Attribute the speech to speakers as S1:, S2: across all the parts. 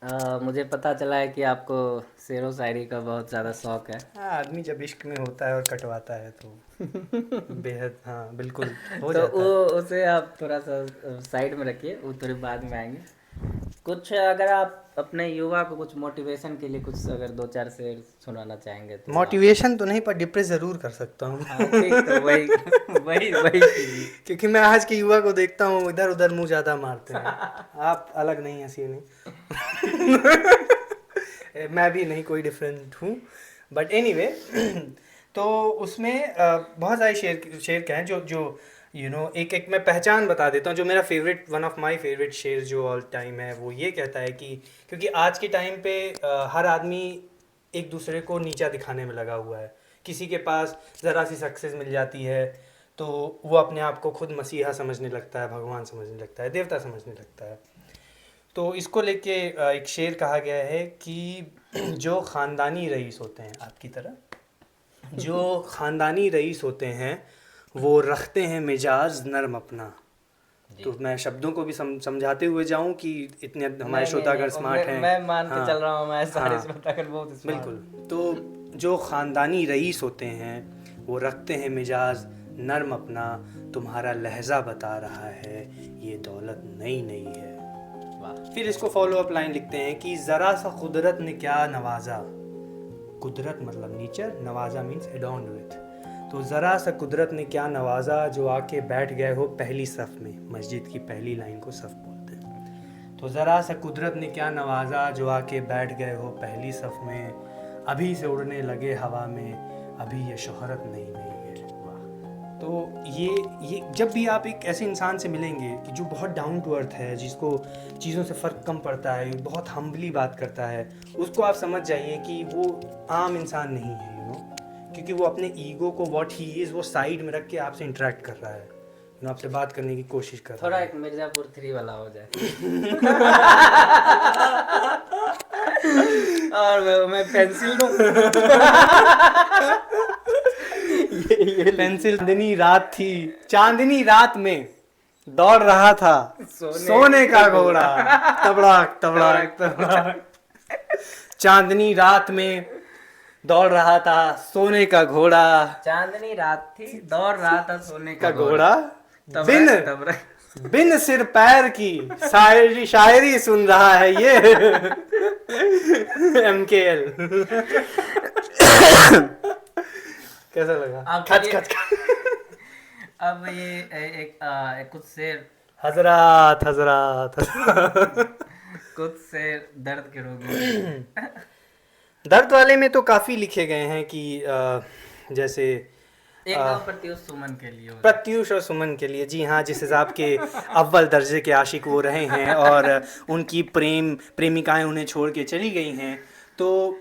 S1: मुझे पता चला है कि आपको शेरो व शायरी का बहुत ज़्यादा शौक है।
S2: हाँ, आदमी जब इश्क में होता है और कटवाता है तो बेहद, हाँ बिल्कुल हो
S1: तो वो
S2: जाता है।
S1: उसे आप थोड़ा सा साइड में रखिए, वो थोड़ी बाद में आएंगे। कुछ अगर आप अपने युवा को कुछ मोटिवेशन के लिए कुछ अगर दो चार शेर सुनाना चाहेंगे तो आप।
S2: मोटिवेशन तो नहीं, पर डिप्रेस ज़रूर कर सकता हूँ।
S1: हाँ ठीक, तो वही वही वही कीजिए।
S2: क्योंकि मैं आज के युवा को देखता हूँ इधर उधर मुंह ज़्यादा मारते हैं। आप अलग नहीं, ऐसी नहीं। मैं भी नहीं कोई डिफरेंट हूँ, बट एनीवे। तो उसमें बहुत सारे शेर शेर क्या हैं जो जो एक एक मैं पहचान बता देता हूँ। जो मेरा favourite, one of my favourite शेर जो ऑल टाइम है, वो ये कहता है कि क्योंकि आज के टाइम पे हर आदमी एक दूसरे को नीचा दिखाने में लगा हुआ है। किसी के पास ज़रा सी सक्सेस मिल जाती है तो वो अपने आप को खुद मसीहा समझने लगता है, भगवान समझने लगता है, देवता समझने लगता है। तो इसको लेके एक शेर कहा गया है कि जो ख़ानदानी रईस होते हैं आपकी तरह, जो ख़ानदानी रईस होते हैं वो रखते हैं मिजाज नरम अपना।
S1: जी।
S2: तो मैं शब्दों को भी समझाते हुए जाऊं कि इतने हमारे
S1: नहीं नहीं
S2: श्रोतागण
S1: नहीं,
S2: स्मार्ट हैं।
S1: मैं मान के
S2: हाँ,
S1: चल रहा हूँ, मैं सारे
S2: हाँ,
S1: श्रोतागण बहुत
S2: बिल्कुल।
S1: स्मार्ट।
S2: तो जो ख़ानदानी रईस होते हैं वो रखते हैं मिजाज नर्म अपना, तुम्हारा लहजा बता रहा है ये दौलत नई नई है।
S1: वाह।
S2: फिर इसको फॉलो अप लाइन लिखते हैं कि ज़रा सा कुदरत ने क्या नवाजा। कुदरत मतलब नेचर, नवाजा मीन्स एडॉन्ड विथ। तो ज़रा सा कुदरत ने क्या नवाजा जो आके बैठ गए हो पहली सफ़ में। मस्जिद की पहली लाइन को सफ़ बोलते हैं। तो ज़रा सा कुदरत ने क्या नवाजा जो आके बैठ गए हो पहली सफ़ में। अभी से उड़ने लगे हवा में, अभी ये शोहरत नहीं नहीं है।
S1: वाह।
S2: तो ये जब भी आप एक ऐसे इंसान से मिलेंगे कि जो बहुत डाउन टू अर्थ है, जिसको चीज़ों से फ़र्क कम पड़ता है, बहुत हम्बली बात करता है, उसको आप समझ जाइए कि वो आम इंसान नहीं है, क्योंकि वो अपने ईगो को, व्हाट ही इज़, वो साइड में रख के आपसे इंटरेक्ट कर रहा है, आपसे बात करने की कोशिश कर रहा
S1: थोड़ा
S2: है।
S1: एक मिर्जापुर 3 वाला हो जाए। और मैं पेंसिल दूं।
S2: ये पेंसिल। चांदनी रात थी, चांदनी रात में दौड़ रहा था सोने का घोड़ा, तबड़ाक तबड़ाक तबड़ाक। चांदनी रात में दौड़ रहा था सोने का घोड़ा,
S1: चांदनी रात थी, दौड़ रहा था सोने का
S2: घोड़ा। बिन
S1: तबरक तबरक।
S2: बिन सिर पैर की शायरी शायरी सुन रहा है ये। MKL। कैसा लगा?
S1: अब
S2: खच
S1: ये
S2: खच खच।
S1: अब ये एक कुछ शेर,
S2: हजरात हजरात हजरात।
S1: कुछ शेर दर्द के रोगी।
S2: दर्द वाले में तो काफ़ी लिखे गए हैं कि जैसे
S1: एक दो प्रत्युष सुमन के लिए हो जाए।
S2: प्रत्यूष और सुमन के लिए, जी हाँ, जिस हिसाब के अव्वल दर्जे के आशिक वो रहे हैं और उनकी प्रेमिकाएं उन्हें छोड़ के चली गई हैं, तो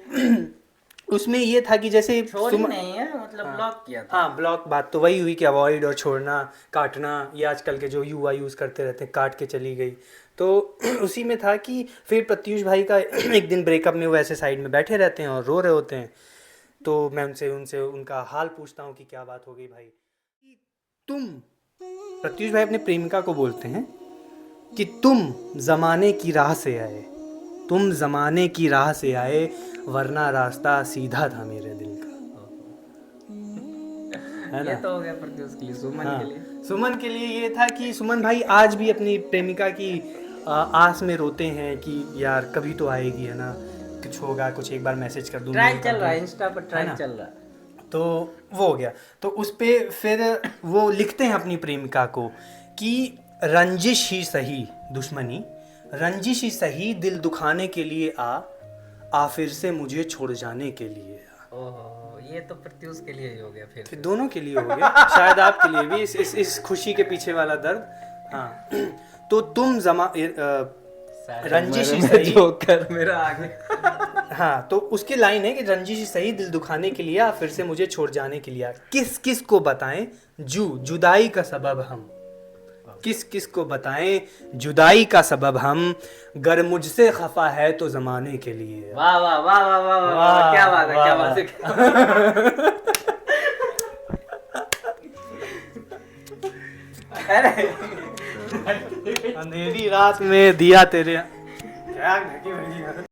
S2: उसमें ये था कि जैसे
S1: छोड़ी नहीं है, मतलब ब्लॉक किया था।
S2: हाँ, ब्लॉक। बात तो वही हुई कि अवॉइड और छोड़ना, काटना, ये आजकल के जो युवा यूज़ करते रहते हैं, काट के चली गई। तो उसी में था कि फिर प्रत्यूष भाई का एक दिन ब्रेकअप में वो ऐसे साइड में बैठे रहते हैं और रो रहे होते हैं। तो मैं उनसे उनसे उनका हाल पूछता हूँ कि क्या बात हो गई भाई। तुम, प्रत्युष भाई अपने प्रेमिका को बोलते हैं कि तुम ज़माने की राह से आए, तुम ज़माने की राह से आए, वरना रास्ता सीधा था मेरे दिल का। है ना?
S1: ये तो हो गया प्रत्युष के लिए। सुमन
S2: हाँ,
S1: के लिए,
S2: सुमन के लिए ये था कि सुमन भाई आज भी अपनी प्रेमिका की आस में रोते हैं कि यार कभी तो आएगी, है ना, कुछ होगा, कुछ एक बार मैसेज कर दूँ,
S1: ट्रायल चल रहा है, इंस्टा पर ट्रायल चल रहा है।
S2: तो वो हो गया। तो उस पे फिर वो लिखते हैं अपनी प्रेमिका को कि रंजिश ही सही दुश्मनी, रंजिश ही सही दिल दुखाने के लिए आ फिर से मुझे छोड़ जाने के लिए आ।
S1: ओहो, ये तो प्रत्युष के लिए ही हो गया फिर।
S2: दोनों के लिए हो गया, शायद आपके लिए भी इस खुशी के पीछे वाला दर्द। हाँ, तो तुम रंजिश ही सही,
S1: जोकर मेरा आगे।
S2: हाँ, तो उसकी लाइन है कि रंजिश ही सही दिल दुखाने के लिए फिर से मुझे छोड़ जाने के लिए, किस किस को बताएं जुदाई का सबब हम, किस किस को बताएं जुदाई का सबब हम, गर मुझसे खफा है तो जमाने के लिए।
S1: वाह वाह वाह वाह वाह वाह, क्या बात है, क्या बात है। अरे
S2: अंधेरी रात में दिया तेरे, क्या घकी बड़ी